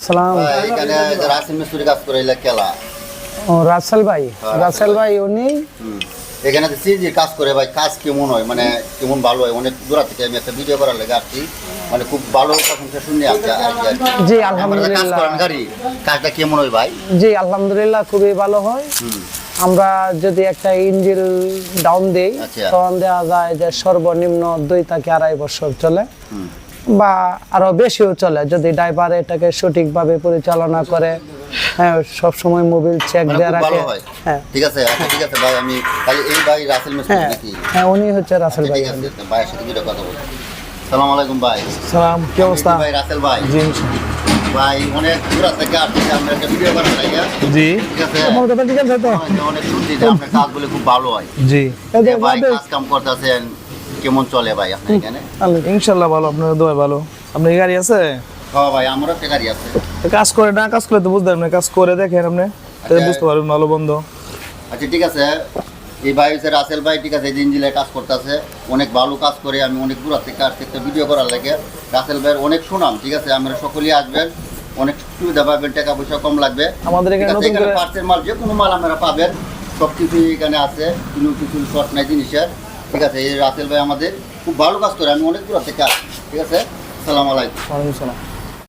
সালাম। এখানে রাসেল মিস্ত্রি কাজ করে কেলা। ও রাসেল ভাই উনি এখানে সিজি কাজ করে ভাই, কাজ কেমন হয় মানে কেমন ভালো হয়, অনেক দূর থেকে আমি একটা ভিডিও করার লেগে আসছি, মানে খুব ভালো প্রশংসা শুনে আসছি। জি আলহামদুলিল্লাহ। কাজটা কেমন হয় ভাই? জি আলহামদুলিল্লাহ খুবই ভালো হয়। আমরা যদি একটা ইঞ্জিন ডাউন দিই তখন দেওয়া যায় যে সর্বনিম্ন 2 থেকে 2.5 বছর চলে, বা আরো বেশিও চলে যদি ড্রাইভার এটাকে সঠিকভাবে পরিচালনা করে। হ্যাঁ, সব সময় মোবিল চেক দিয়ে রাখে। হ্যাঁ ঠিক আছে, ঠিক আছে ভাই, আমি তাহলে এই ভাই রাসেল মিস্ত্রি নাকি? হ্যাঁ উনি হচ্ছে রাসেল ভাই। ঠিক আছে, ভাইয়ের সাথে দুটো কথা বলবো। আসসালামু আলাইকুম ভাই। সালাম, কি অবস্থা ভাই? রাসেল ভাই। জি ভাই অনেক দূর থেকে আসছি, আমরা একটা ভিডিও করার লেগে। জি ঠিক আছে, আমার কথা ঠিক আছে তো? অনেক শুনছি যে আপনার কাজগুলো খুব ভালো হয়। জি ভাই কাজ কাম করতেছেন, কেমন চলে ভাই আপনার এখানে? ইনশাল্লাহ ভালো, আপনার দোয়া ভালো। আপনার গাড়ি আছে? হ্যাঁ ভাই, আমারও একটা গাড়ি আছে। কাজ করে না, কাজ করলে তো বুঝতে পারবেন, কাজ করে দেখেন আপনি তাহলে বুঝতে পারবেন ভালো বন্ধ। আচ্ছা ঠিক আছে, এই ভাই হচ্ছে রাসেল ভাই। ঠিক আছে, এই ইঞ্জিনের কাজ করতেছে, অনেক ভালো কাজ করে। আমি অনেক দূর থেকে আসছি একটা ভিডিও করার লাগে। রাসেল ভাইয়ের অনেক সুনাম। ঠিক আছে, আমরা সকলেই আসবেন, অনেক সুবিধা পাবেন, টাকা পয়সা কম লাগবে। আমাদের এখানে নতুন করে পার্সের মাল, যে কোনো মাল আপনারা পাবেন, সব কিছুই এখানে আছে, কোনো কিছু শর্ট নাই জিনিসের। ঠিক আছে, এই রাসেল ভাই আমাদের খুব ভালো কাজ করে। আমি অনেক দূর থেকে আসছি। ঠিক আছে, আসসালামু আলাইকুম। ওয়ালাইকুম আসসালাম।